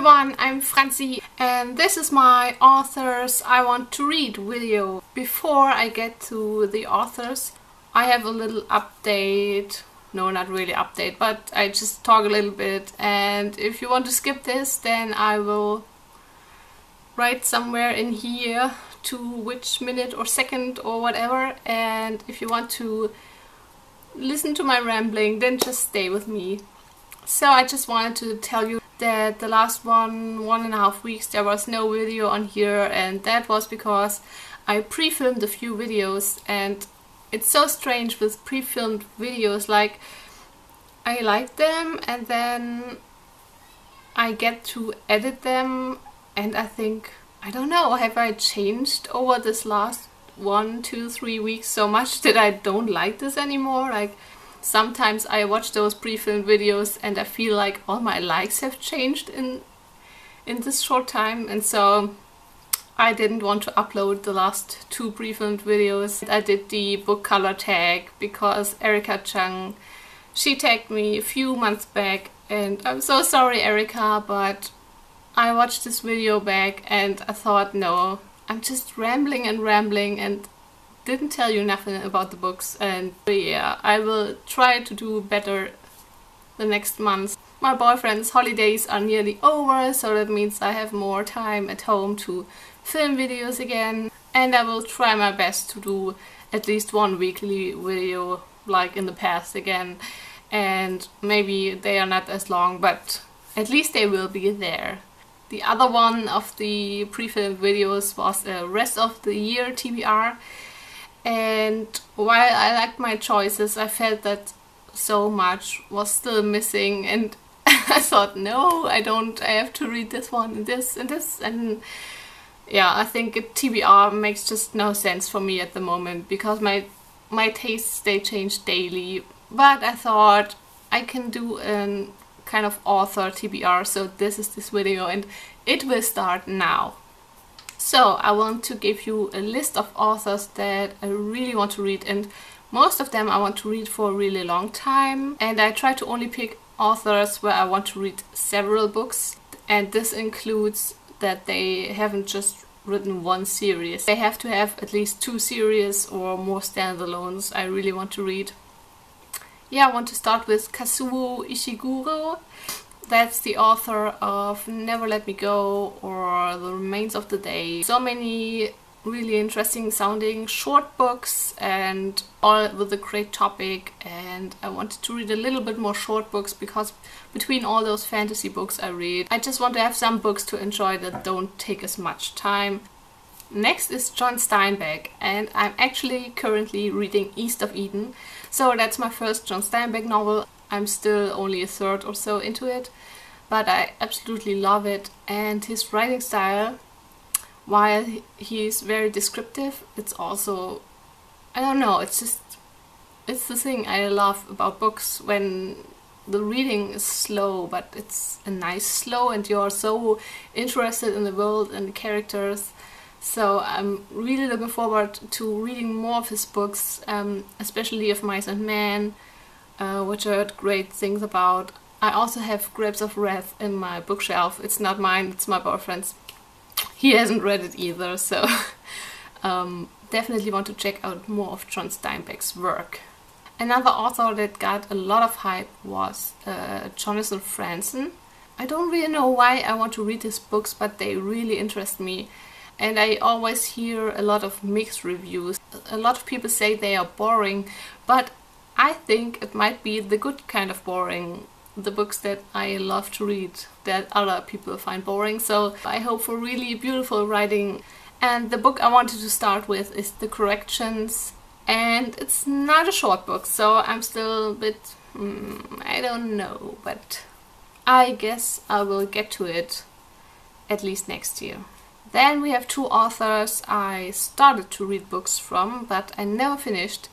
everyone, I'm Franzi and this is my authors I want to read video. Before I get to the authors, I have a little update. No, not really update, but I just talk a little bit, and if you want to skip this, then I will write somewhere in here to which minute or second or whatever, and if you want to listen to my rambling, then just stay with me. So I just wanted to tell you that the last 1.5 weeks there was no video on here, and that was because I pre-filmed a few videos, and it's so strange with pre-filmed videos, like I like them and then I get to edit them and I think, I don't know, have I changed over this last 1, 2, 3 weeks so much that I don't like this anymore? Like sometimes I watch those pre-filmed videos and I feel like all my likes have changed in this short time, and so I didn't want to upload the last 2 pre-filmed videos. I did the book color tag because Erica Chung, she tagged me a few months back, and I'm so sorry Erica, but I watched this video back and I thought, no, I'm just rambling and didn't tell you nothing about the books, and yeah, I will try to do better the next month. My boyfriend's holidays are nearly over, so that means I have more time at home to film videos again, and I will try my best to do at least 1 weekly video like in the past again, and maybe they are not as long, but at least they will be there. The other one of the pre-filmed videos was a rest of the year TBR. And while I liked my choices, I felt that so much was still missing, and I thought, no, I have to read this one and this and this, and yeah, I think a TBR makes just no sense for me at the moment because my tastes, they change daily. But I thought I can do a kind of author TBR, so this is this video and it will start now. So I want to give you a list of authors that I really want to read, and most of them I want to read for a really long time, and I try to only pick authors where I want to read several books, and this includes that they haven't just written 1 series. They have to have at least 2 series or more standalones I really want to read. Yeah, I want to start with Kazuo Ishiguro. That's the author of Never Let Me Go or The Remains of the Day. So many really interesting sounding short books and all with a great topic, and I wanted to read a little bit more short books because between all those fantasy books I read, I just want to have some books to enjoy that don't take as much time. Next is John Steinbeck, and I'm actually currently reading East of Eden, so that's my first John Steinbeck novel. I'm still only a third or so into it, but I absolutely love it, and his writing style, while he's very descriptive, it's also, I don't know, it's the thing I love about books, when the reading is slow, but it's a nice slow and you're so interested in the world and the characters. So I'm really looking forward to reading more of his books, especially of Mice and Men, which I heard great things about. I also have Grapes of Wrath in my bookshelf. It's not mine, it's my boyfriend's. He hasn't read it either, so definitely want to check out more of John Steinbeck's work. Another author that got a lot of hype was Jonathan Franzen. I don't really know why I want to read his books, but they really interest me. And I always hear a lot of mixed reviews. A lot of people say they are boring, but I think it might be the good kind of boring. The books that I love to read that other people find boring. So I hope for really beautiful writing. And the book I wanted to start with is The Corrections. And it's not a short book, so I'm still a bit, I don't know, but I guess I will get to it at least next year. Then we have 2 authors I started to read books from, but I never finished,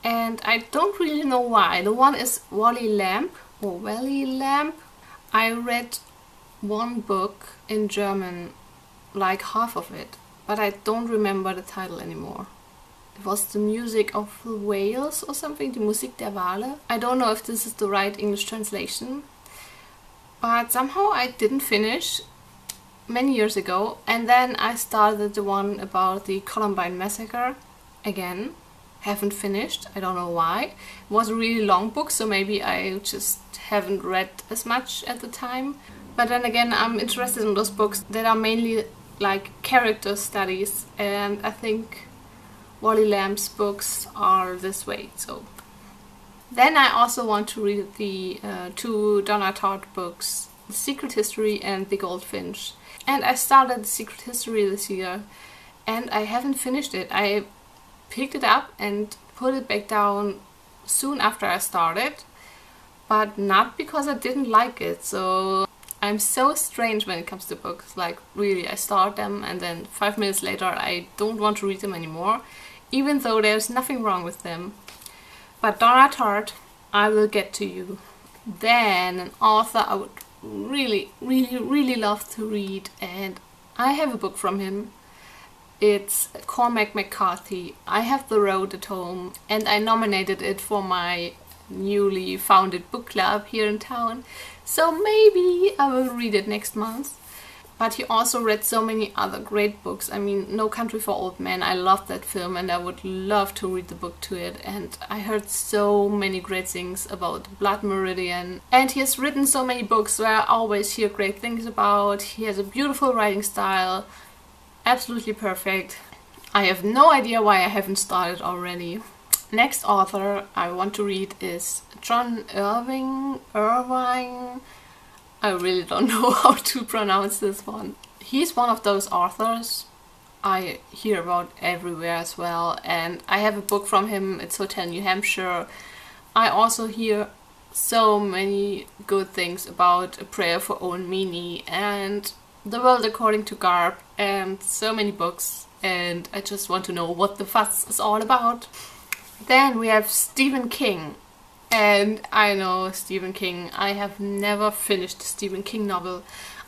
and I don't really know why. The one is Wally Lamb, or Wally Lamb. I read 1 book in German, like half of it, but I don't remember the title anymore. It was The Music of the Whales or something, Die Musik der Wale. I don't know if this is the right English translation. but somehow I didn't finish many years ago, and then I started the one about the Columbine massacre again. Haven't finished, I don't know why. It was a really long book, so maybe I just haven't read as much at the time. But then again, I'm interested in those books that are mainly like character studies, and I think Wally Lamb's books are this way. So then I also want to read the two Donna Tartt books, The Secret History and The Goldfinch. And I started The Secret History this year, and I haven't finished it. I picked it up and put it back down soon after I started, but not because I didn't like it. So I'm so strange when it comes to books. Like, really, I start them and then 5 minutes later I don't want to read them anymore, even though there's nothing wrong with them. But Donna Tartt, I will get to you. Then an author I would really love to read, and I have a book from him. It's Cormac McCarthy. I have The Road at home, and I nominated it for my newly founded book club here in town, so maybe I will read it next month. But he also read so many other great books. I mean, No Country for Old Men, I loved that film and I would love to read the book to it. And I heard so many great things about Blood Meridian. And he has written so many books where I always hear great things about. He has a beautiful writing style, absolutely perfect. I have no idea why I haven't started already. Next author I want to read is John Irving. I really don't know how to pronounce this one. He's one of those authors I hear about everywhere as well, and I have a book from him. It's Hotel New Hampshire. I also hear so many good things about A Prayer for Owen Meany and The World According to Garp and so many books, and I just want to know what the fuss is all about. Then we have Stephen King. And I know Stephen King. I have never finished a Stephen King novel.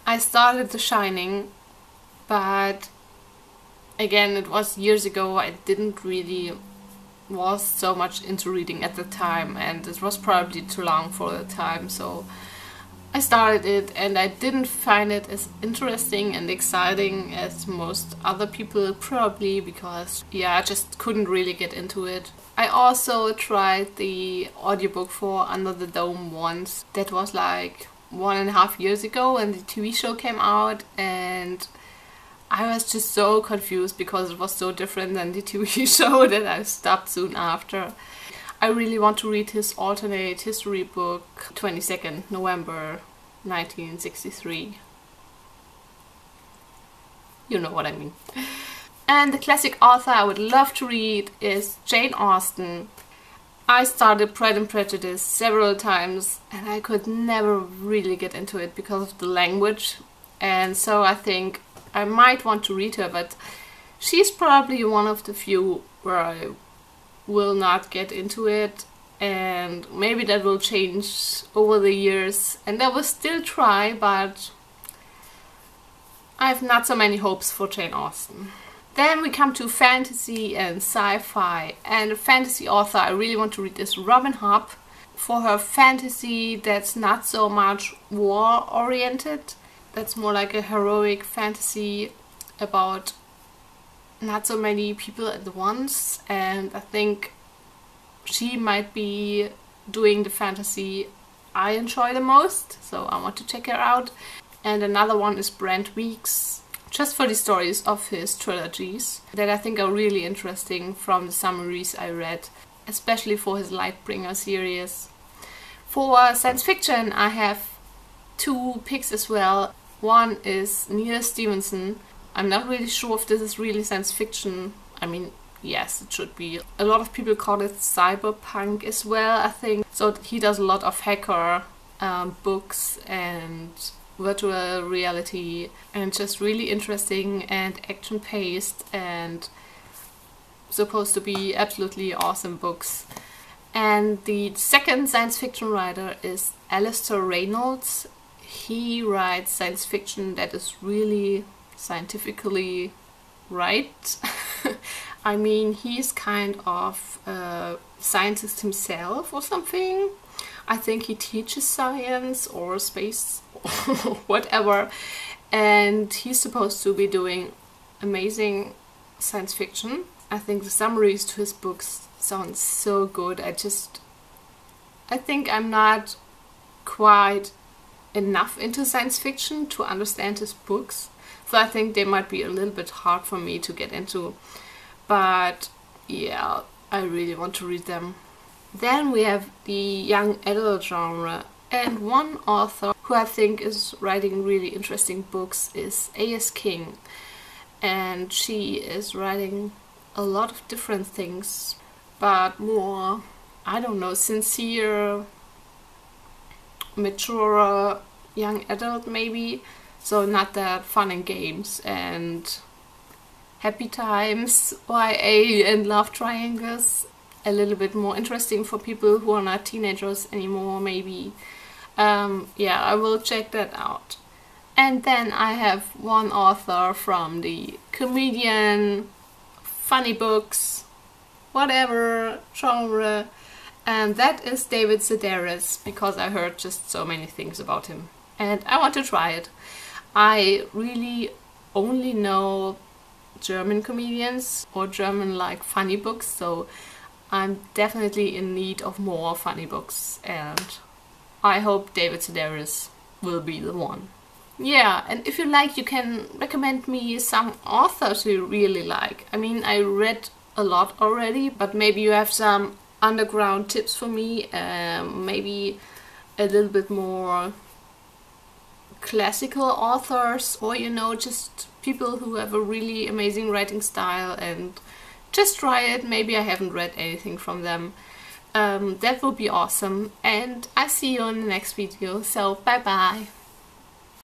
I started The Shining, but again, it was years ago. I didn't really was so much into reading at the time, and it was probably too long for the time, so I started it and I didn't find it as interesting and exciting as most other people probably, because yeah, I just couldn't really get into it. I also tried the audiobook for Under the Dome once. That was like 1.5 years ago when the TV show came out, and I was just so confused because it was so different than the TV show that I stopped soon after. I really want to read his alternate history book, 22nd November 1963. You know what I mean. And the classic author I would love to read is Jane Austen. I started Pride and Prejudice several times and I could never really get into it because of the language. And so I think I might want to read her, but she's probably one of the few where I will not get into it, and maybe that will change over the years and I will still try, but I have not so many hopes for Jane Austen. Then we come to fantasy and sci-fi, and a fantasy author I really want to read is Robin Hobb, for her fantasy that's not so much war oriented, that's more like a heroic fantasy about not so many people at once, and I think she might be doing the fantasy I enjoy the most, so I want to check her out. And another one is Brent Weeks, just for the stories of his trilogies that I think are really interesting from the summaries I read, especially for his Lightbringer series. For science fiction I have 2 picks as well. One is Neal Stephenson. I'm not really sure if this is really science fiction. I mean, yes, it should be. A lot of people call it cyberpunk as well, I think. So he does a lot of hacker books and virtual reality, and just really interesting and action-paced and supposed to be absolutely awesome books. And the second science fiction writer is Alastair Reynolds. He writes science fiction that is really scientifically right. I mean, he's kind of a scientist himself or something. I think he teaches science or space or whatever, and he's supposed to be doing amazing science fiction. I think the summaries to his books sound so good. I think I'm not quite enough into science fiction to understand his books, so I think they might be a little bit hard for me to get into, but yeah, I really want to read them. Then we have the young adult genre, and one author who I think is writing really interesting books is A.S. King, and she is writing a lot of different things, but more, I don't know, sincere, mature, young adult maybe, so not that fun and games and happy times, YA and love triangles. A little bit more interesting for people who are not teenagers anymore, maybe. Yeah, I will check that out. And then I have one author from the comedian, funny books, whatever genre, and that is David Sedaris, because I heard just so many things about him and I want to try it. I really only know German comedians or German like funny books, so I'm definitely in need of more funny books, and I hope David Sedaris will be the one. Yeah, and if you like, you can recommend me some authors you really like. I mean, I read a lot already, but maybe you have some underground tips for me, maybe a little bit more classical authors, or you know, just people who have a really amazing writing style, and just try it. Maybe I haven't read anything from them. That would be awesome, and I see you in the next video, so bye bye.